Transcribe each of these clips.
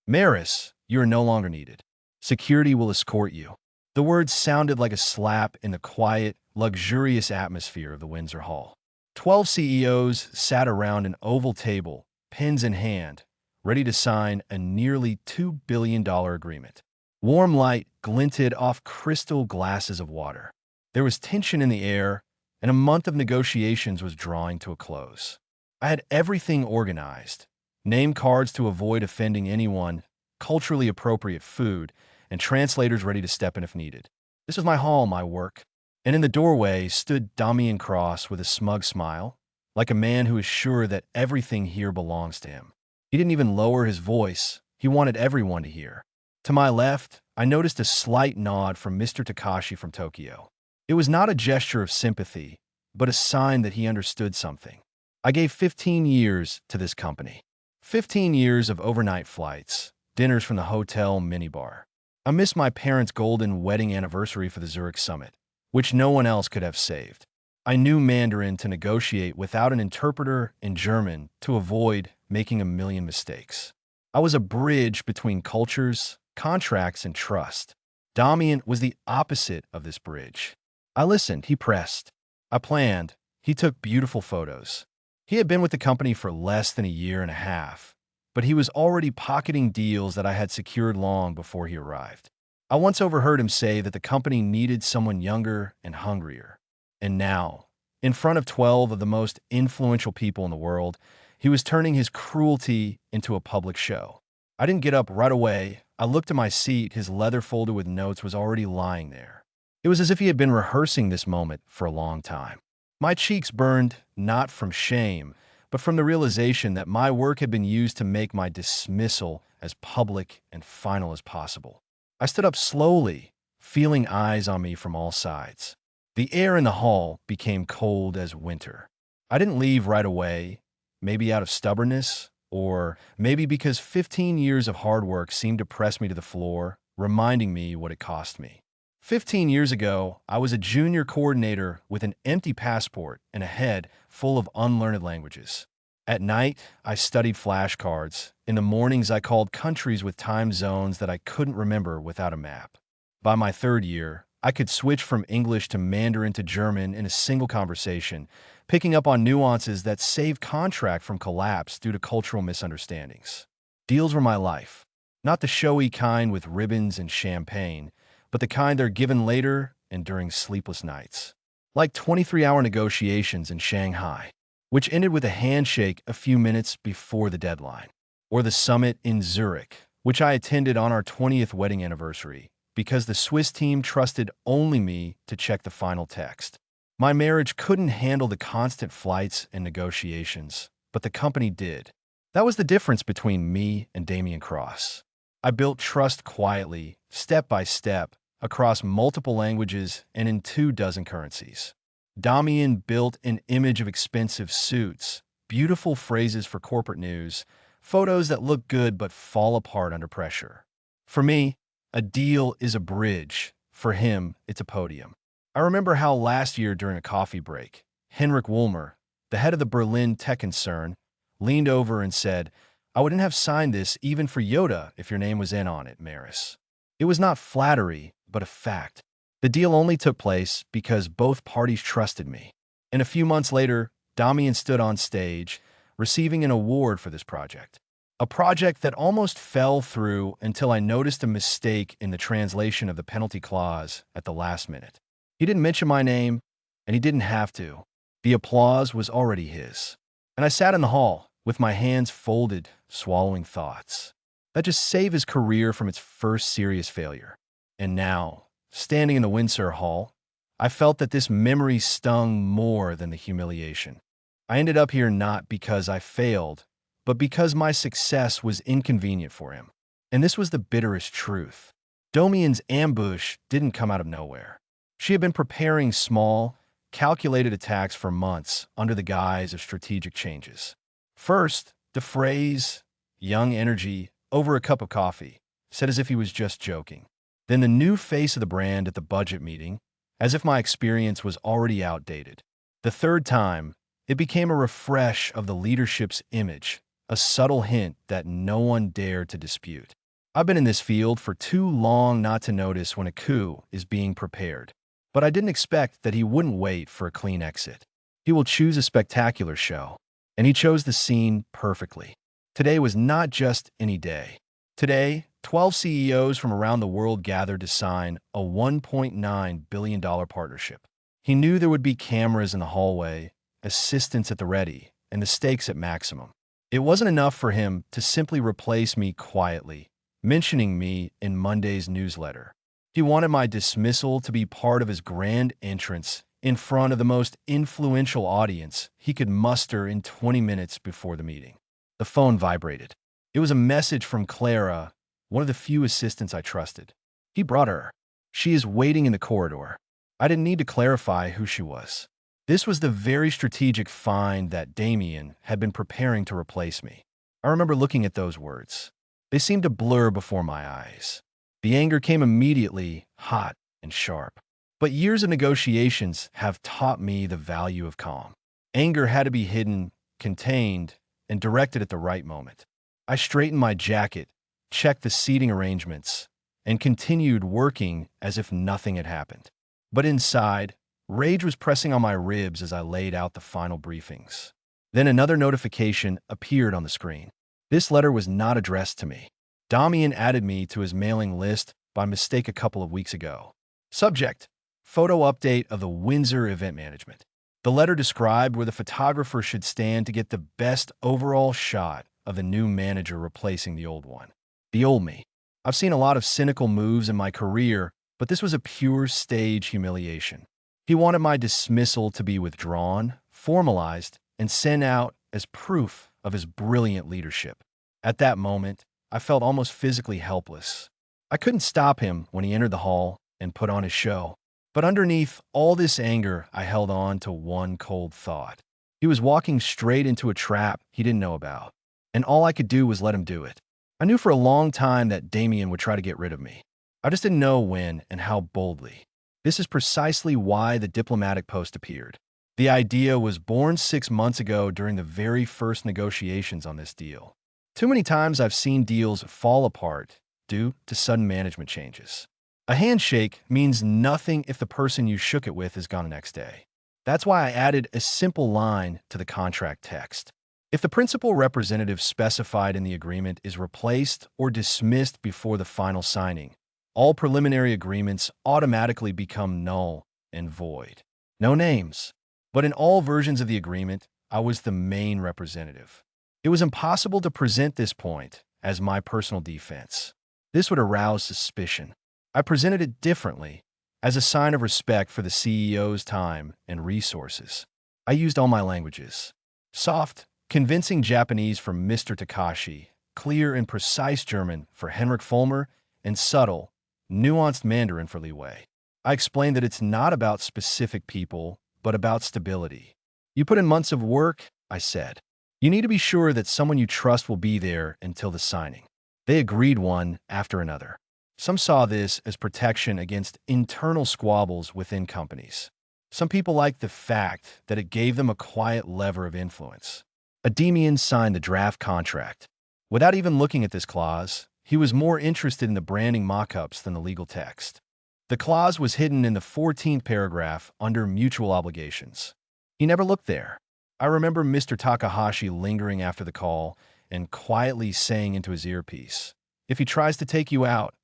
Maris, you are no longer needed. Security will escort you. The words sounded like a slap in the quiet, luxurious atmosphere of the Windsor Hall. 12 CEOs sat around an oval table, pens in hand, ready to sign a nearly $2 billion agreement. Warm light glinted off crystal glasses of water. There was tension in the air, and a month of negotiations was drawing to a close. I had everything organized: name cards to avoid offending anyone, culturally appropriate food, and translators ready to step in if needed. This was my hall, my work. And in the doorway stood Damian Cross with a smug smile, like a man who is sure that everything here belongs to him. He didn't even lower his voice. He wanted everyone to hear. To my left, I noticed a slight nod from Mr. Takashi from Tokyo. It was not a gesture of sympathy, but a sign that he understood something. I gave 15 years to this company. 15 years of overnight flights, dinners from the hotel minibar. I missed my parents' golden wedding anniversary for the Zurich summit, which no one else could have saved. I knew Mandarin to negotiate without an interpreter in German to avoid making a million mistakes. I was a bridge between cultures, contracts, and trust. Damian was the opposite of this bridge. I listened, he pressed. I planned, he took beautiful photos. He had been with the company for less than a year and a half, but he was already pocketing deals that I had secured long before he arrived. I once overheard him say that the company needed someone younger and hungrier. And now, in front of 12 of the most influential people in the world, he was turning his cruelty into a public show. I didn't get up right away. I looked at my seat. His leather folder with notes was already lying there. It was as if he had been rehearsing this moment for a long time. My cheeks burned, not from shame, but from the realization that my work had been used to make my dismissal as public and final as possible. I stood up slowly, feeling eyes on me from all sides. The air in the hall became cold as winter. I didn't leave right away, maybe out of stubbornness, or maybe because 15 years of hard work seemed to press me to the floor, reminding me what it cost me. 15 years ago, I was a junior coordinator with an empty passport and a head full of unlearned languages. At night, I studied flashcards. In the mornings, I called countries with time zones that I couldn't remember without a map. By my third year, I could switch from English to Mandarin to German in a single conversation, picking up on nuances that saved contract from collapse due to cultural misunderstandings. Deals were my life, not the showy kind with ribbons and champagne, but the kind they're given later and during sleepless nights. Like 23-hour negotiations in Shanghai, which ended with a handshake a few minutes before the deadline. Or the summit in Zurich, which I attended on our 20th wedding anniversary, because the Swiss team trusted only me to check the final text. My marriage couldn't handle the constant flights and negotiations, but the company did. That was the difference between me and Damian Cross. I built trust quietly, step by step, across multiple languages and in 24 currencies. Damian built an image of expensive suits, beautiful phrases for corporate news, photos that look good but fall apart under pressure. For me, a deal is a bridge. For him, it's a podium. I remember how last year during a coffee break, Henrik Woolmer, the head of the Berlin tech concern, leaned over and said, "I wouldn't have signed this even for Yoda if your name was in on it, Maris." It was not flattery, but a fact. The deal only took place because both parties trusted me. And a few months later, Damian stood on stage, receiving an award for this project. A project that almost fell through until I noticed a mistake in the translation of the penalty clause at the last minute. He didn't mention my name, and he didn't have to. The applause was already his. And I sat in the hall, with my hands folded, swallowing thoughts. That just saved his career from its first serious failure. And now, standing in the Windsor Hall, I felt that this memory stung more than the humiliation. I ended up here not because I failed, but because my success was inconvenient for him. And this was the bitterest truth. Damian's ambush didn't come out of nowhere. She had been preparing small, calculated attacks for months under the guise of strategic changes. First, the phrase, young energy, over a cup of coffee, said as if he was just joking. Then the new face of the brand at the budget meeting, as if my experience was already outdated. The third time, it became a refresh of the leadership's image, a subtle hint that no one dared to dispute. I've been in this field for too long not to notice when a coup is being prepared, but I didn't expect that he wouldn't wait for a clean exit. He will choose a spectacular show, and he chose the scene perfectly. Today was not just any day. Today, 12 CEOs from around the world gathered to sign a $1.9 billion partnership. He knew there would be cameras in the hallway, assistants at the ready, and the stakes at maximum. It wasn't enough for him to simply replace me quietly, mentioning me in Monday's newsletter. He wanted my dismissal to be part of his grand entrance in front of the most influential audience he could muster in 20 minutes before the meeting. The phone vibrated. It was a message from Clara, one of the few assistants I trusted. He brought her. She is waiting in the corridor. I didn't need to clarify who she was. This was the very strategic find that Damien had been preparing to replace me. I remember looking at those words. They seemed to blur before my eyes. The anger came immediately, hot and sharp. But years of negotiations have taught me the value of calm. Anger had to be hidden, contained, and directed at the right moment. I straightened my jacket, checked the seating arrangements, and continued working as if nothing had happened. But inside, rage was pressing on my ribs as I laid out the final briefings. Then another notification appeared on the screen. This letter was not addressed to me. Damien added me to his mailing list by mistake a couple of weeks ago. Subject: photo update of the Windsor event management. The letter described where the photographer should stand to get the best overall shot of the new manager replacing the old one. The old me. I've seen a lot of cynical moves in my career, but this was a pure stage humiliation. He wanted my dismissal to be withdrawn, formalized, and sent out as proof of his brilliant leadership. At that moment, I felt almost physically helpless. I couldn't stop him when he entered the hall and put on his show. But underneath all this anger, I held on to one cold thought. He was walking straight into a trap he didn't know about, and all I could do was let him do it. I knew for a long time that Damien would try to get rid of me. I just didn't know when and how boldly. This is precisely why the diplomatic post appeared. The idea was born 6 months ago during the very first negotiations on this deal. Too many times I've seen deals fall apart due to sudden management changes. A handshake means nothing if the person you shook it with is gone the next day. That's why I added a simple line to the contract text. If the principal representative specified in the agreement is replaced or dismissed before the final signing, all preliminary agreements automatically become null and void. No names. But in all versions of the agreement, I was the main representative. It was impossible to present this point as my personal defense. This would arouse suspicion. I presented it differently, as a sign of respect for the CEO's time and resources. I used all my languages. Soft, convincing Japanese for Mr. Takashi, clear and precise German for Henrik Fulmer, and subtle, nuanced Mandarin for Li Wei. I explained that it's not about specific people, but about stability. You put in months of work, I said. You need to be sure that someone you trust will be there until the signing. They agreed one after another. Some saw this as protection against internal squabbles within companies. Some people liked the fact that it gave them a quiet lever of influence. Damien signed the draft contract. Without even looking at this clause, he was more interested in the branding mock-ups than the legal text. The clause was hidden in the 14th paragraph under mutual obligations. He never looked there. I remember Mr. Takahashi lingering after the call and quietly saying into his earpiece, "If he tries to take you out,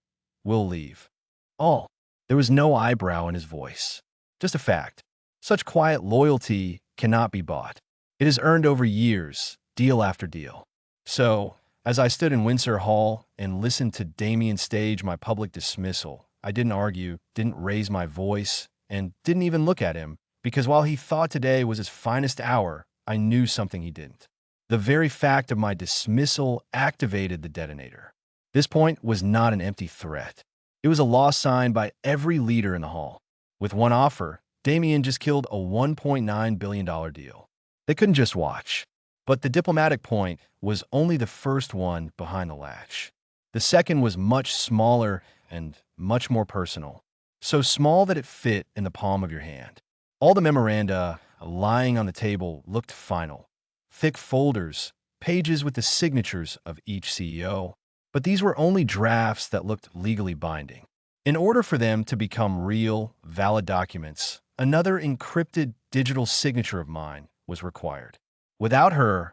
we'll leave." All. There was no eyebrow in his voice. Just a fact. Such quiet loyalty cannot be bought. It is earned over years, deal after deal. So, as I stood in Windsor Hall and listened to Damien stage my public dismissal, I didn't argue, didn't raise my voice, and didn't even look at him, because while he thought today was his finest hour, I knew something he didn't. The very fact of my dismissal activated the detonator. This point was not an empty threat. It was a law signed by every leader in the hall. With one offer, Damien just killed a $1.9 billion deal. They couldn't just watch. But the diplomatic point was only the first one behind the latch. The second was much smaller and much more personal. So small that it fit in the palm of your hand. All the memoranda lying on the table looked final. Thick folders, pages with the signatures of each CEO. But these were only drafts that looked legally binding. In order for them to become real, valid documents, another encrypted digital signature of mine was required. Without her,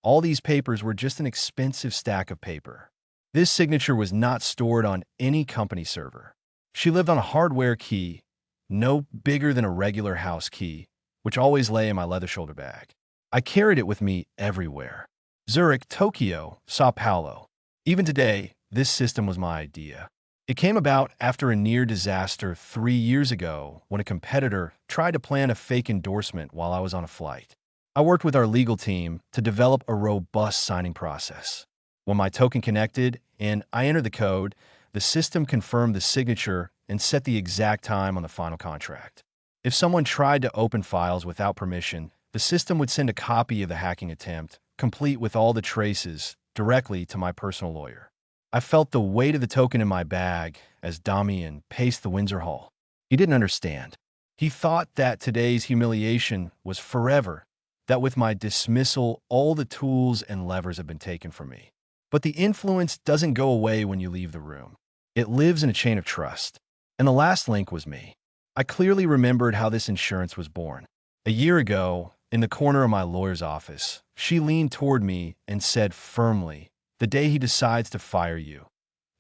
all these papers were just an expensive stack of paper. This signature was not stored on any company server. She lived on a hardware key, no bigger than a regular house key, which always lay in my leather shoulder bag. I carried it with me everywhere. Zurich, Tokyo, Sao Paulo. Even today, this system was my idea. It came about after a near disaster 3 years ago when a competitor tried to plan a fake endorsement while I was on a flight. I worked with our legal team to develop a robust signing process. When my token connected and I entered the code, the system confirmed the signature and set the exact time on the final contract. If someone tried to open files without permission, the system would send a copy of the hacking attempt, complete with all the traces, directly to my personal lawyer. I felt the weight of the token in my bag as Damian paced the Windsor Hall. He didn't understand. He thought that today's humiliation was forever, that with my dismissal, all the tools and levers have been taken from me. But the influence doesn't go away when you leave the room. It lives in a chain of trust. And the last link was me. I clearly remembered how this insurance was born. A year ago, in the corner of my lawyer's office, she leaned toward me and said firmly, "The day he decides to fire you,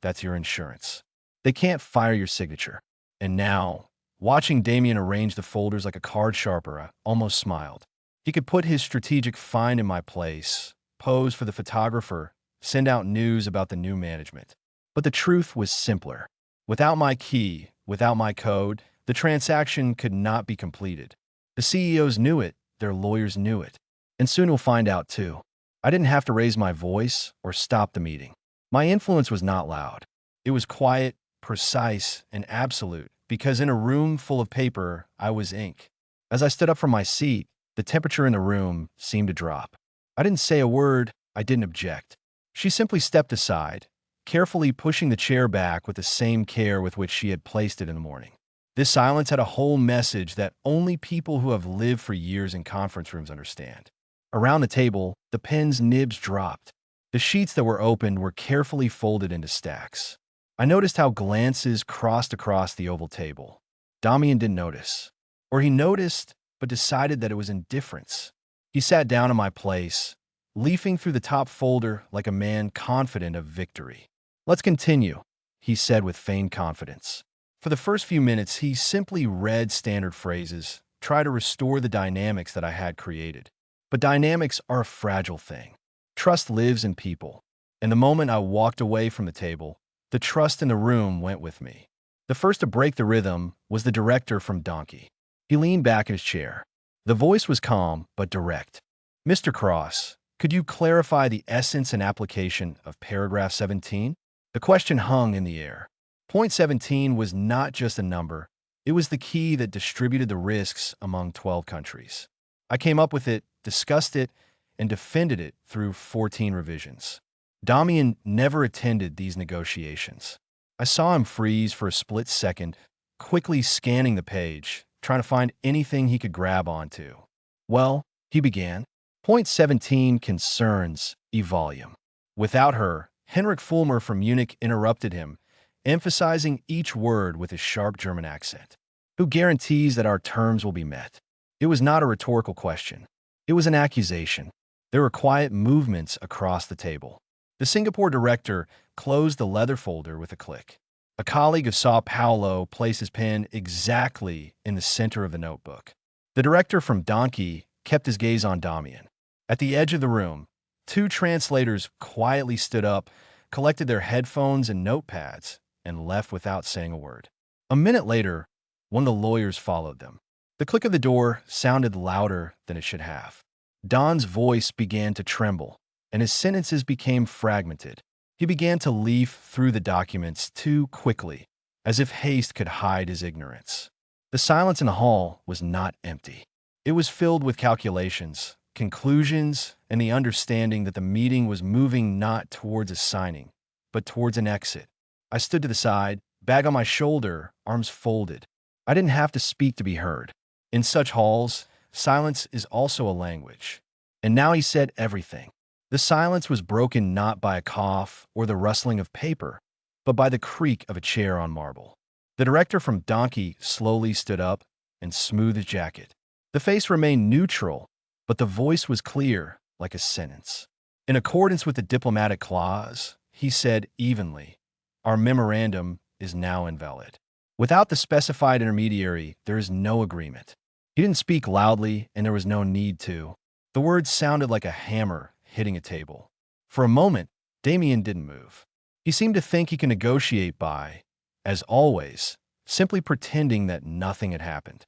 that's your insurance. They can't fire your signature." And now, watching Damien arrange the folders like a card sharper, I almost smiled. He could put his strategic find in my place, pose for the photographer, send out news about the new management. But the truth was simpler. Without my key, without my code, the transaction could not be completed. The CEOs knew it, their lawyers knew it. And soon we'll find out too. I didn't have to raise my voice or stop the meeting. My influence was not loud. It was quiet, precise, and absolute, because in a room full of paper, I was ink. As I stood up from my seat, the temperature in the room seemed to drop. I didn't say a word, I didn't object. She simply stepped aside, carefully pushing the chair back with the same care with which she had placed it in the morning. This silence had a whole message that only people who have lived for years in conference rooms understand. Around the table, the pen's nibs dropped. The sheets that were opened were carefully folded into stacks. I noticed how glances crossed across the oval table. Damian didn't notice. Or he noticed, but decided that it was indifference. He sat down in my place, leafing through the top folder like a man confident of victory. "Let's continue," he said with feigned confidence. For the first few minutes, he simply read standard phrases, tried to restore the dynamics that I had created. But dynamics are a fragile thing. Trust lives in people. And the moment I walked away from the table, the trust in the room went with me. The first to break the rhythm was the director from Donkey. He leaned back in his chair. The voice was calm but direct. "Mr. Cross, could you clarify the essence and application of paragraph 17? The question hung in the air. Point 17 was not just a number. It was the key that distributed the risks among 12 countries. I came up with it, discussed it, and defended it through 14 revisions. Damian never attended these negotiations. I saw him freeze for a split second, quickly scanning the page, trying to find anything he could grab onto. "Well," he began, "Point 17 concerns e-volume." Without her, Henrik Fulmer from Munich interrupted him, emphasizing each word with his sharp German accent. "Who guarantees that our terms will be met?" It was not a rhetorical question. It was an accusation. There were quiet movements across the table. The Singapore director closed the leather folder with a click. A colleague of Sao Paulo placed his pen exactly in the center of the notebook. The director from Donkey kept his gaze on Damian. At the edge of the room, two translators quietly stood up, collected their headphones and notepads, and left without saying a word. A minute later, one of the lawyers followed them. The click of the door sounded louder than it should have. Don's voice began to tremble, and his sentences became fragmented. He began to leaf through the documents too quickly, as if haste could hide his ignorance. The silence in the hall was not empty. It was filled with calculations, conclusions, and the understanding that the meeting was moving not towards a signing, but towards an exit. I stood to the side, bag on my shoulder, arms folded. I didn't have to speak to be heard. In such halls, silence is also a language. And now he said everything. The silence was broken not by a cough or the rustling of paper, but by the creak of a chair on marble. The director from Donkey slowly stood up and smoothed his jacket. The face remained neutral, but the voice was clear, like a sentence. In accordance with the diplomatic clause, he said evenly, "Our memorandum is now invalid." Without the specified intermediary, there is no agreement. He didn't speak loudly, and there was no need to. The words sounded like a hammer hitting a table. For a moment, Damien didn't move. He seemed to think he could negotiate by, as always, simply pretending that nothing had happened.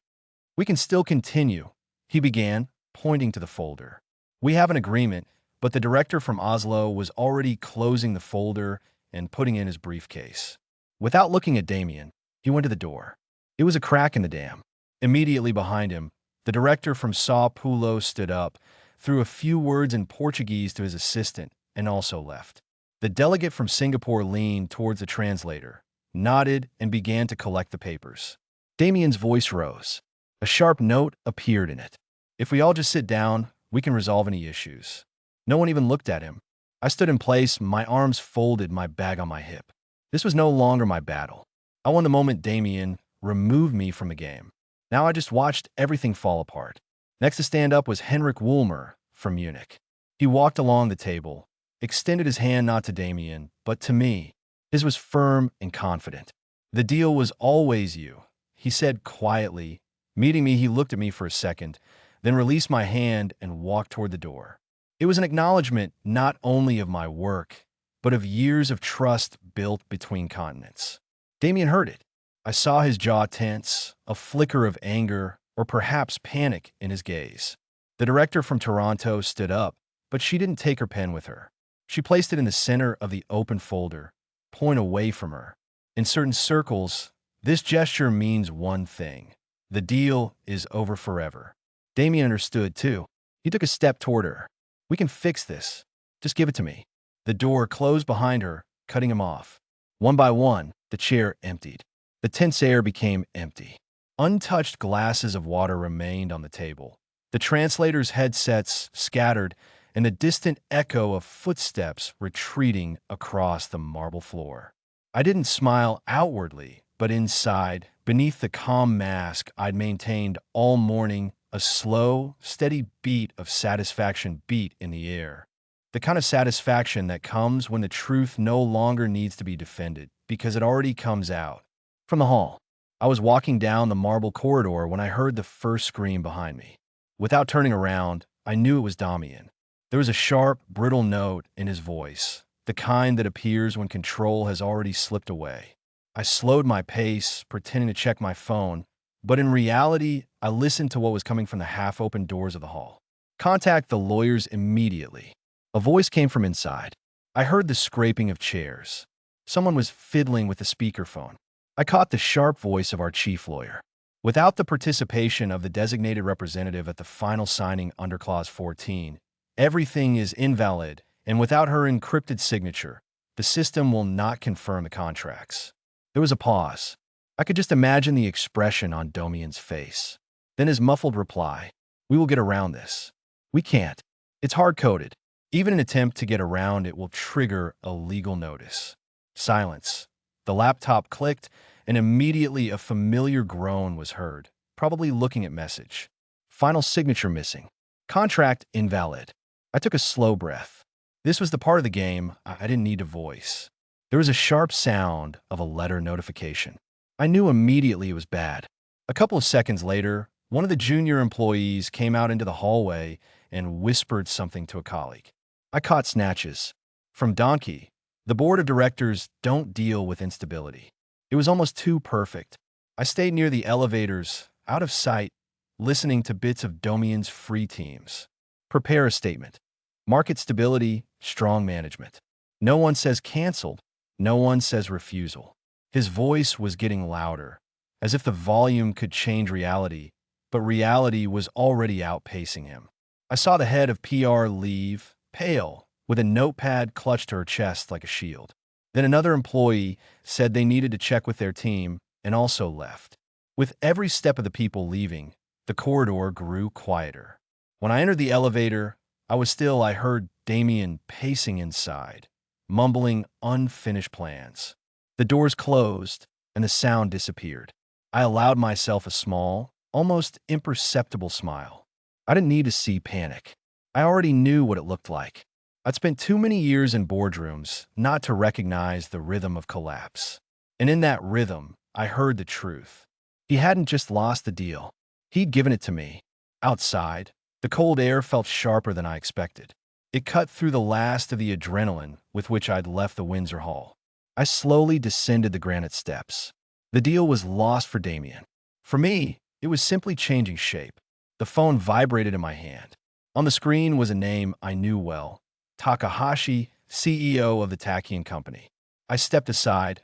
"We can still continue," he began, pointing to the folder. "We have an agreement," but the director from Oslo was already closing the folder and putting in his briefcase. Without looking at Damien, he went to the door. It was a crack in the dam. Immediately behind him, the director from Sao Paulo stood up, threw a few words in Portuguese to his assistant, and also left. The delegate from Singapore leaned towards the translator, nodded, and began to collect the papers. Damien's voice rose. A sharp note appeared in it. "If we all just sit down, we can resolve any issues." No one even looked at him. I stood in place, my arms folded, my bag on my hip. This was no longer my battle. I won the moment Damien removed me from the game. Now I just watched everything fall apart. Next to stand up was Henrik Woolmer from Munich. He walked along the table, extended his hand not to Damien, but to me. His was firm and confident. "The deal was always you," he said quietly. Meeting me, he looked at me for a second, then released my hand and walked toward the door. It was an acknowledgement not only of my work, but of years of trust built between continents. Damien heard it. I saw his jaw tense, a flicker of anger or perhaps panic in his gaze. The director from Toronto stood up, but she didn't take her pen with her. She placed it in the center of the open folder, point away from her. In certain circles, this gesture means one thing. The deal is over forever. Damien understood, too. He took a step toward her. "We can fix this. Just give it to me." The door closed behind her, cutting him off. One by one, the chair emptied. The tense air became empty. Untouched glasses of water remained on the table. The translator's headsets scattered, and the distant echo of footsteps retreating across the marble floor. I didn't smile outwardly, but inside, beneath the calm mask I'd maintained all morning, a slow, steady beat of satisfaction beat in the air. The kind of satisfaction that comes when the truth no longer needs to be defended, because it already comes out. From the hall, I was walking down the marble corridor when I heard the first scream behind me. Without turning around, I knew it was Damien. There was a sharp, brittle note in his voice, the kind that appears when control has already slipped away. I slowed my pace, pretending to check my phone, but in reality, I listened to what was coming from the half-open doors of the hall. "Contact the lawyers immediately." A voice came from inside. I heard the scraping of chairs. Someone was fiddling with the speakerphone. I caught the sharp voice of our chief lawyer. "Without the participation of the designated representative at the final signing under Clause 14, everything is invalid, and without her encrypted signature, the system will not confirm the contracts." There was a pause. I could just imagine the expression on Damien's face. Then his muffled reply, "We will get around this." "We can't. It's hard-coded. Even an attempt to get around it will trigger a legal notice." Silence. The laptop clicked, and immediately a familiar groan was heard, probably looking at message. "Final signature missing. Contract invalid." I took a slow breath. This was the part of the game I didn't need to voice. There was a sharp sound of a letter notification. I knew immediately it was bad. A couple of seconds later, one of the junior employees came out into the hallway and whispered something to a colleague. I caught snatches. From Donkey, the board of directors don't deal with instability. It was almost too perfect. I stayed near the elevators, out of sight, listening to bits of Damien's free teams. "Prepare a statement. Market stability, strong management. No one says canceled. No one says refusal." His voice was getting louder, as if the volume could change reality, but reality was already outpacing him. I saw the head of PR leave, pale, with a notepad clutched to her chest like a shield. Then another employee said they needed to check with their team and also left. With every step of the people leaving, the corridor grew quieter. When I entered the elevator, I heard Damien pacing inside, mumbling unfinished plans. The doors closed, and the sound disappeared. I allowed myself a small, almost imperceptible smile. I didn't need to see panic. I already knew what it looked like. I'd spent too many years in boardrooms not to recognize the rhythm of collapse. And in that rhythm, I heard the truth. He hadn't just lost the deal. He'd given it to me. Outside, the cold air felt sharper than I expected. It cut through the last of the adrenaline with which I'd left the Windsor Hall. I slowly descended the granite steps. The deal was lost for Damien. For me, it was simply changing shape. The phone vibrated in my hand. On the screen was a name I knew well, Takahashi, CEO of the Takian Company. I stepped aside,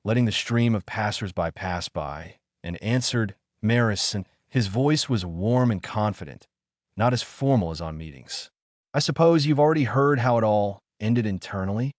letting the stream of passersby pass by, and answered, Maris, and his voice was warm and confident, not as formal as on meetings. I suppose you've already heard how it all ended internally?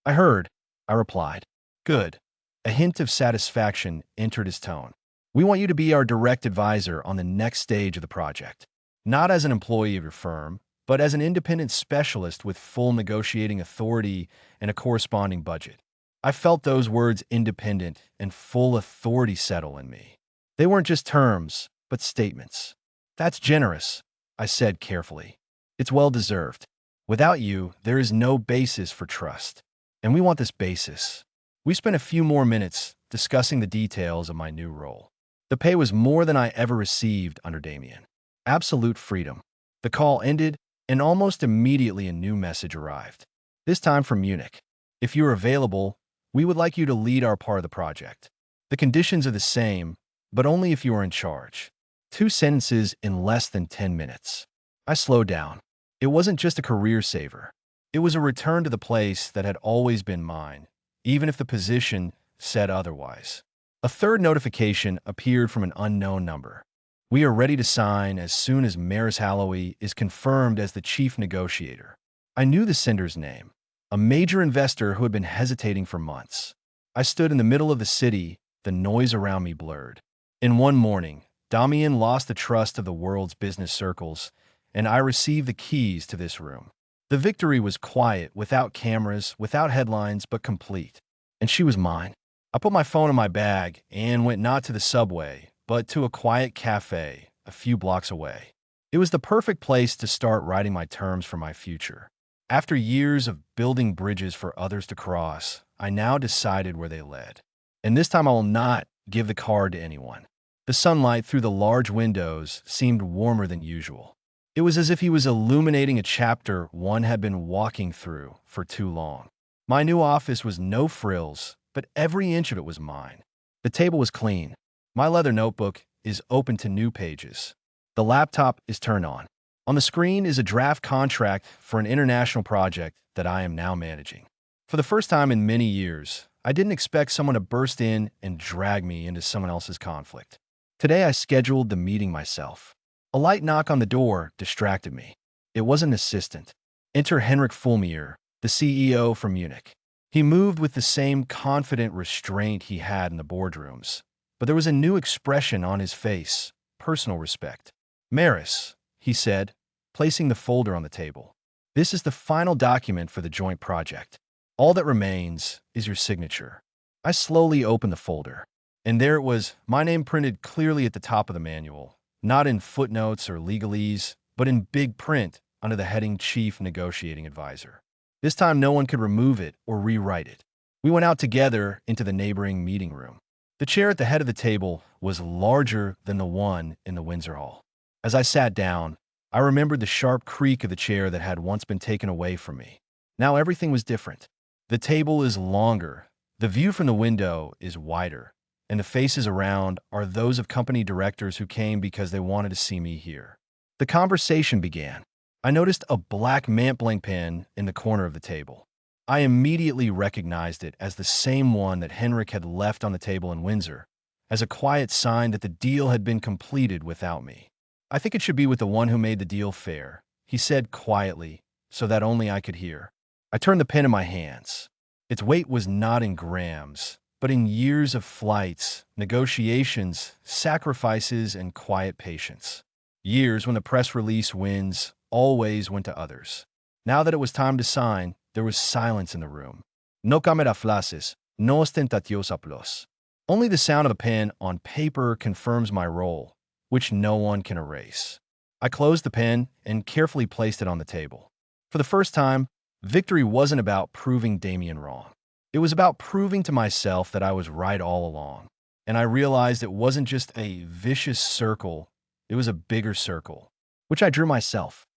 I heard, I replied. Good. A hint of satisfaction entered his tone. We want you to be our direct advisor on the next stage of the project. Not as an employee of your firm, but as an independent specialist with full negotiating authority and a corresponding budget. I felt those words independent and full authority settle in me. They weren't just terms, but statements. That's generous, I said carefully. It's well-deserved. Without you, there is no basis for trust. And we want this basis. We spent a few more minutes discussing the details of my new role. The pay was more than I ever received under Damien. Absolute freedom. The call ended, and almost immediately a new message arrived. This time from Munich. If you're available, we would like you to lead our part of the project. The conditions are the same, but only if you are in charge. 2 sentences in less than 10 minutes. I slowed down. It wasn't just a career saver. It was a return to the place that had always been mine, even if the position said otherwise. A third notification appeared from an unknown number. We are ready to sign as soon as Maris Halloway is confirmed as the chief negotiator. I knew the sender's name, a major investor who had been hesitating for months. I stood in the middle of the city, the noise around me blurred. In one morning, Damien lost the trust of the world's business circles, and I received the keys to this room. The victory was quiet, without cameras, without headlines, but complete. And she was mine. I put my phone in my bag and went not to the subway, but to a quiet cafe a few blocks away. It was the perfect place to start writing my terms for my future. After years of building bridges for others to cross, I now decided where they led. And this time I will not give the card to anyone. The sunlight through the large windows seemed warmer than usual. It was as if he was illuminating a chapter one had been walking through for too long. My new office was no frills, but every inch of it was mine. The table was clean. My leather notebook is open to new pages. The laptop is turned on. On the screen is a draft contract for an international project that I am now managing. For the first time in many years, I didn't expect someone to burst in and drag me into someone else's conflict. Today I scheduled the meeting myself. A light knock on the door distracted me. It was an assistant. Enter Henrik Fulmier, the CEO from Munich. He moved with the same confident restraint he had in the boardrooms, but there was a new expression on his face, personal respect. Maris, he said, placing the folder on the table. This is the final document for the joint project. All that remains is your signature. I slowly opened the folder, and there it was, my name printed clearly at the top of the manual, not in footnotes or legalese, but in big print under the heading Chief Negotiating Advisor. This time no one could remove it or rewrite it. We went out together into the neighboring meeting room. The chair at the head of the table was larger than the one in the Windsor Hall. As I sat down, I remembered the sharp creak of the chair that had once been taken away from me. Now everything was different. The table is longer, the view from the window is wider, and the faces around are those of company directors who came because they wanted to see me here. The conversation began. I noticed a black mantling pen in the corner of the table. I immediately recognized it as the same one that Henrik had left on the table in Windsor, as a quiet sign that the deal had been completed without me. I think it should be with the one who made the deal fair, he said quietly, so that only I could hear. I turned the pen in my hands. Its weight was not in grams, but in years of flights, negotiations, sacrifices, and quiet patience. Years when the press release wins always went to others. Now that it was time to sign, there was silence in the room. No camera flashes, no ostentatious aplausos. Only the sound of a pen on paper confirms my role, which no one can erase. I closed the pen and carefully placed it on the table. For the first time, victory wasn't about proving Damien wrong. It was about proving to myself that I was right all along. And I realized it wasn't just a vicious circle, it was a bigger circle, which I drew myself.